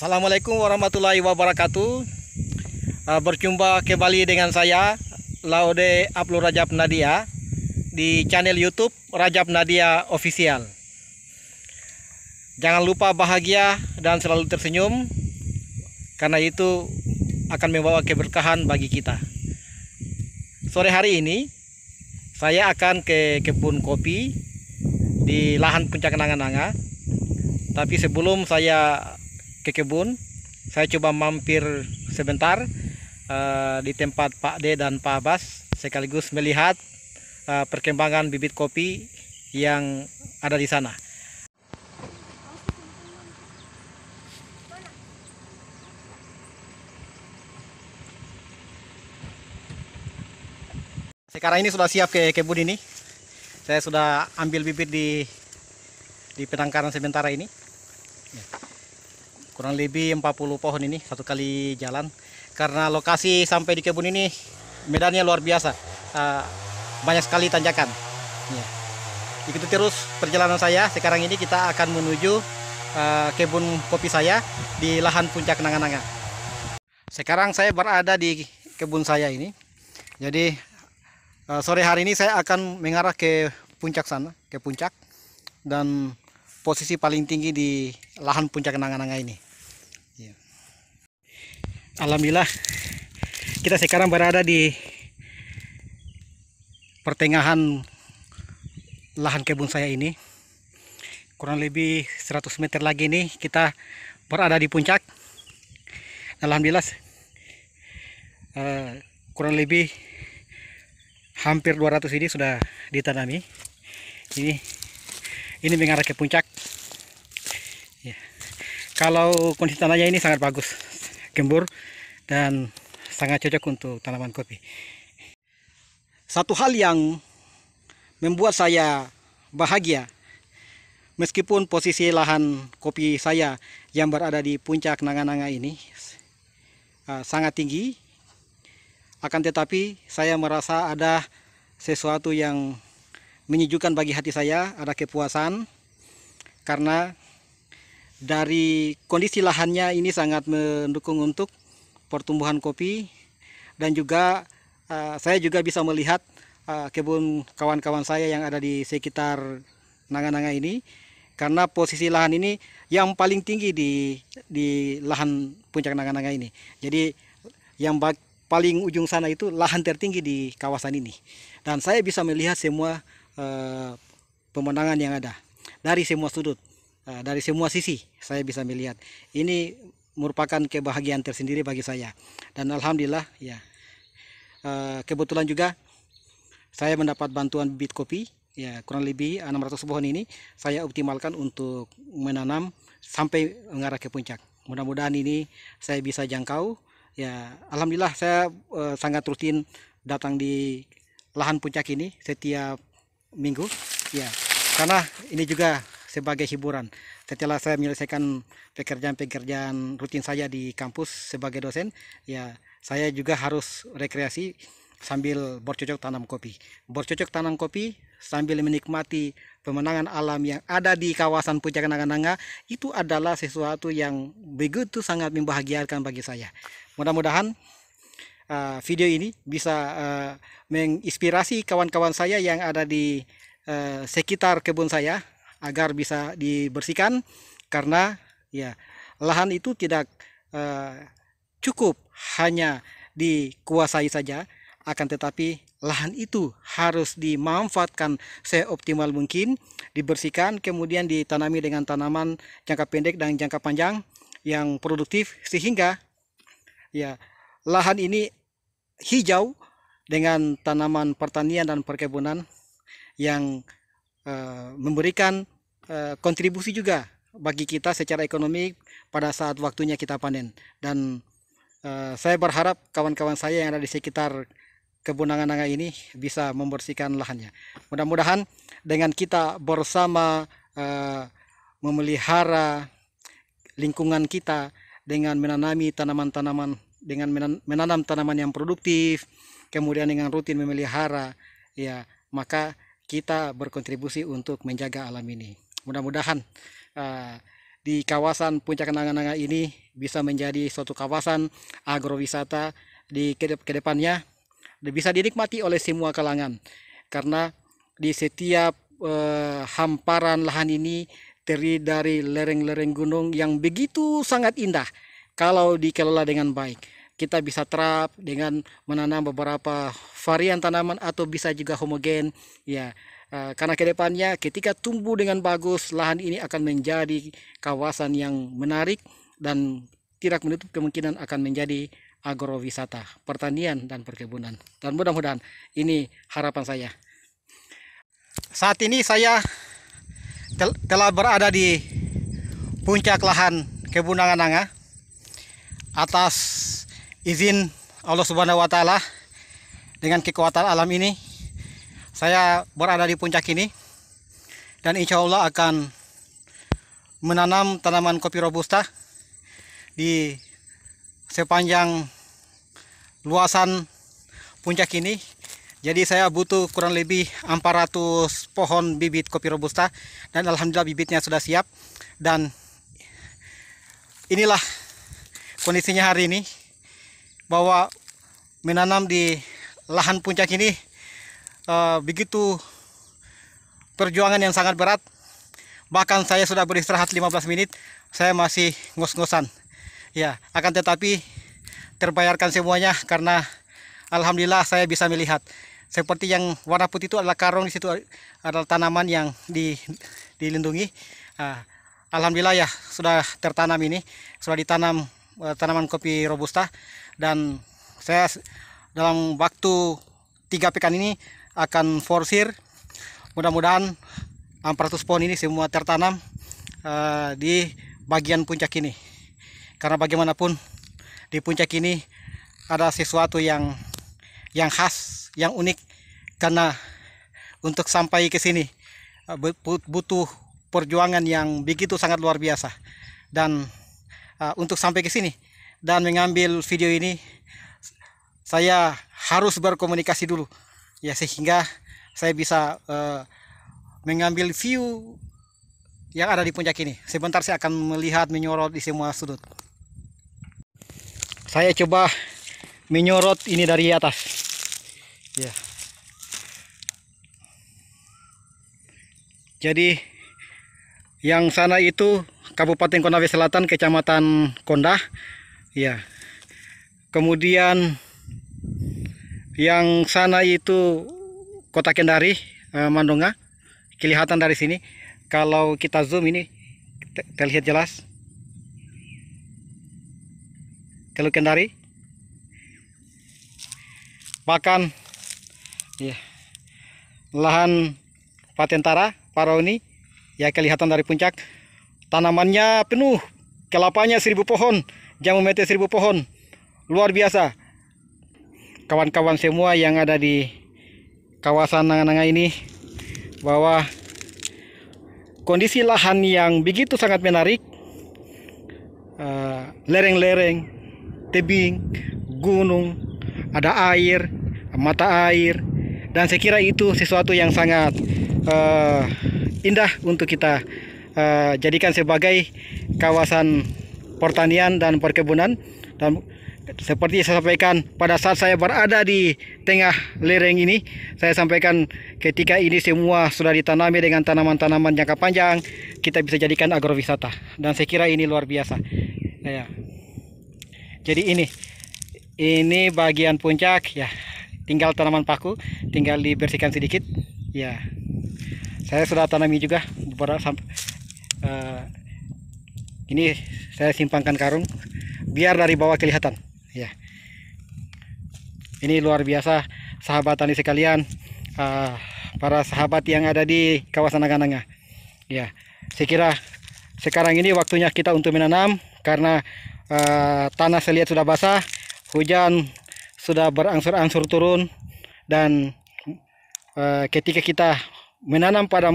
Assalamualaikum warahmatullahi wabarakatuh. Berjumpa kembali dengan saya Laude Abdul Rajab Nadia di channel YouTube Rajab Nadia Official. Jangan lupa bahagia dan selalu tersenyum, karena itu akan membawa keberkahan bagi kita. Sore hari ini saya akan ke kebun kopi di lahan Puncak Nanga-Nanga. Tapi sebelum saya ke kebun, saya coba mampir sebentar di tempat Pak D dan Pak Abbas, sekaligus melihat perkembangan bibit kopi yang ada di sana. Sekarang ini sudah siap ke kebun ini. Saya sudah ambil bibit di penangkaran sementara ini. Kurang lebih 40 pohon ini satu kali jalan, karena lokasi sampai di kebun ini medannya luar biasa, banyak sekali tanjakan. Ikuti terus perjalanan saya. Sekarang ini kita akan menuju kebun kopi saya di lahan Puncak Nanga-Nanga. Sekarang saya berada di kebun saya ini. Jadi sore hari ini saya akan mengarah ke puncak sana, ke puncak, dan posisi paling tinggi di lahan Puncak Nanga-Nanga ini. Alhamdulillah, kita sekarang berada di pertengahan lahan kebun saya ini. Kurang lebih 100 meter lagi nih kita berada di puncak. Alhamdulillah, kurang lebih hampir 200 ini sudah ditanami. Ini mengarah ke puncak. Kalau kondisi tanahnya ini sangat bagus, gembur, dan sangat cocok untuk tanaman kopi. Satu hal yang membuat saya bahagia, meskipun posisi lahan kopi saya yang berada di Puncak Nanga-Nanga ini sangat tinggi, akan tetapi saya merasa ada sesuatu yang menyejukkan bagi hati saya, ada kepuasan, karena dari kondisi lahannya ini sangat mendukung untuk pertumbuhan kopi, dan juga saya juga bisa melihat kebun kawan-kawan saya yang ada di sekitar Nanga-Nanga ini, karena posisi lahan ini yang paling tinggi di lahan Puncak Nanga-Nanga ini. Jadi yang paling ujung sana itu lahan tertinggi di kawasan ini, dan saya bisa melihat semua pemandangan yang ada dari semua sudut, dari semua sisi. Saya bisa melihat ini merupakan kebahagiaan tersendiri bagi saya, dan alhamdulillah ya, kebetulan juga saya mendapat bantuan bibit kopi ya, kurang lebih 600 pohon ini saya optimalkan untuk menanam sampai mengarah ke puncak. Mudah-mudahan ini saya bisa jangkau ya. Alhamdulillah, saya sangat rutin datang di lahan puncak ini setiap minggu ya, karena ini juga sebagai hiburan. Setelah saya menyelesaikan pekerjaan-pekerjaan rutin saya di kampus sebagai dosen ya, saya juga harus rekreasi sambil bercocok tanam kopi. Bercocok tanam kopi sambil menikmati pemandangan alam yang ada di kawasan Puncak Nanga-Nanga itu adalah sesuatu yang begitu sangat membahagiakan bagi saya. Mudah-mudahan video ini bisa menginspirasi kawan-kawan saya yang ada di sekitar kebun saya agar bisa dibersihkan, karena ya, lahan itu tidak cukup hanya dikuasai saja, akan tetapi lahan itu harus dimanfaatkan seoptimal mungkin, dibersihkan, kemudian ditanami dengan tanaman jangka pendek dan jangka panjang yang produktif, sehingga ya, lahan ini hijau dengan tanaman pertanian dan perkebunan yang memberikan kontribusi juga bagi kita secara ekonomi pada saat waktunya kita panen. Dan saya berharap kawan-kawan saya yang ada di sekitar kebun Nanga-Nanga ini bisa membersihkan lahannya. Mudah-mudahan dengan kita bersama memelihara lingkungan kita dengan menanami tanaman-tanaman, dengan menanam tanaman yang produktif, kemudian dengan rutin memelihara ya, maka kita berkontribusi untuk menjaga alam ini. Mudah-mudahan di kawasan Puncak Nanga-Nanga ini bisa menjadi suatu kawasan agrowisata di kedepannya, bisa dinikmati oleh semua kalangan, karena di setiap hamparan lahan ini terdiri dari lereng-lereng gunung yang begitu sangat indah. Kalau dikelola dengan baik, kita bisa terap dengan menanam beberapa varian tanaman atau bisa juga homogen, ya. Karena kedepannya ketika tumbuh dengan bagus, lahan ini akan menjadi kawasan yang menarik dan tidak menutup kemungkinan akan menjadi agrowisata, pertanian dan perkebunan. Dan mudah-mudahan ini harapan saya. Saat ini saya telah berada di puncak lahan kebun Nanga-Nanga atas izin Allah Subhanahu wa Ta'ala. Dengan kekuatan alam ini, saya berada di puncak ini dan insya Allah akan menanam tanaman kopi robusta di sepanjang luasan puncak ini. Jadi saya butuh kurang lebih 400 pohon bibit kopi robusta, dan alhamdulillah bibitnya sudah siap. Dan inilah kondisinya hari ini, bahwa menanam di lahan puncak ini begitu perjuangan yang sangat berat. Bahkan saya sudah beristirahat 15 menit, saya masih ngos-ngosan. Ya, akan tetapi terbayarkan semuanya karena alhamdulillah saya bisa melihat. Seperti yang warna putih itu adalah karung, di situ adalah tanaman yang dilindungi. Alhamdulillah ya, sudah tertanam ini, sudah ditanam tanaman kopi robusta, dan saya dalam waktu 3 pekan ini akan forsir. Mudah-mudahan 400 pohon ini semua tertanam di bagian puncak ini, karena bagaimanapun di puncak ini ada sesuatu yang khas, yang unik, karena untuk sampai ke sini butuh perjuangan yang begitu sangat luar biasa. Dan untuk sampai ke sini dan mengambil video ini, saya harus berkomunikasi dulu, ya, sehingga saya bisa mengambil view yang ada di puncak ini. Sebentar saya akan melihat, menyorot di semua sudut. Saya coba menyorot ini dari atas. Ya. Jadi yang sana itu Kabupaten Konawe Selatan, Kecamatan Kondah. Ya. Kemudian yang sana itu Kota Kendari, Mandonga. Kelihatan dari sini. Kalau kita zoom ini terlihat jelas. Kalau Kendari. Bahkan ya, lahan Patentara, Parauni, ya, kelihatan dari puncak. Tanamannya penuh, kelapanya 1000 pohon, jamu mete 1000 pohon, luar biasa. Kawan-kawan semua yang ada di kawasan Nanga-Nanga ini, bahwa kondisi lahan yang begitu sangat menarik, lereng-lereng, tebing, gunung, ada air, mata air, dan saya kira itu sesuatu yang sangat indah untuk kita jadikan sebagai kawasan pertanian dan perkebunan. Dan seperti saya sampaikan pada saat saya berada di tengah lereng ini, saya sampaikan ketika ini semua sudah ditanami dengan tanaman-tanaman jangka panjang, kita bisa jadikan agrowisata, dan saya kira ini luar biasa. Ya. Jadi ini bagian puncak, ya, tinggal tanaman paku, tinggal dibersihkan sedikit. Ya, saya sudah tanami juga beberapa. Ini saya simpangkan karung biar dari bawah kelihatan. Ya, ini luar biasa, sahabat tani sekalian, para sahabat yang ada di kawasan Nanga-Nanga. Ya, saya kira sekarang ini waktunya kita untuk menanam, karena tanah saya lihat sudah basah, hujan sudah berangsur-angsur turun, dan ketika kita menanam pada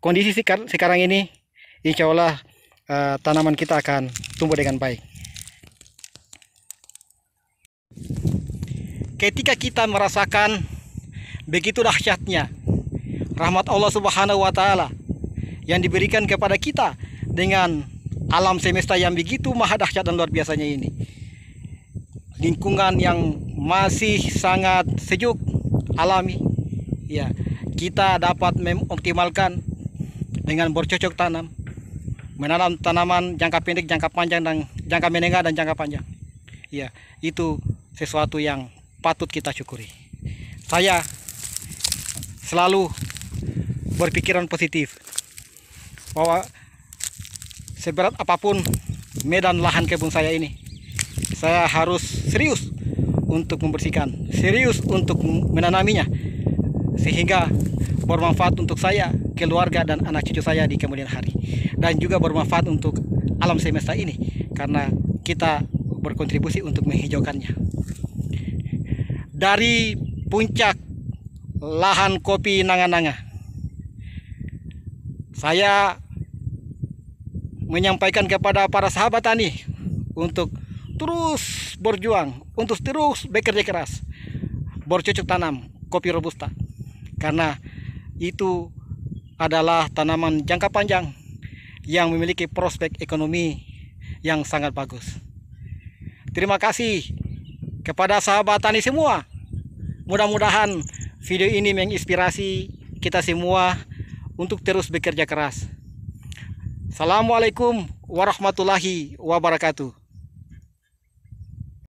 kondisi sekarang ini, insya Allah tanaman kita akan tumbuh dengan baik. Ketika kita merasakan begitu dahsyatnya rahmat Allah Subhanahu wa Ta'ala yang diberikan kepada kita dengan alam semesta yang begitu maha dahsyat dan luar biasanya ini. Lingkungan yang masih sangat sejuk, alami. Ya, kita dapat mengoptimalkan dengan bercocok tanam, menanam tanaman jangka pendek, jangka panjang, dan jangka menengah dan jangka panjang. Ya, itu sesuatu yang patut kita syukuri. Saya selalu berpikiran positif bahwa seberat apapun medan lahan kebun saya ini, saya harus serius untuk membersihkan, serius untuk menanaminya, sehingga bermanfaat untuk saya, keluarga, dan anak cucu saya di kemudian hari. Dan juga bermanfaat untuk alam semesta ini, karena kita berkontribusi untuk menghijaukannya. Dari puncak lahan kopi Nanga-Nanga, saya menyampaikan kepada para sahabat tani untuk terus berjuang, untuk terus bekerja keras, bercocok tanam kopi robusta, karena itu adalah tanaman jangka panjang yang memiliki prospek ekonomi yang sangat bagus. Terima kasih kepada sahabat tani semua. Mudah-mudahan video ini menginspirasi kita semua untuk terus bekerja keras. Assalamualaikum warahmatullahi wabarakatuh.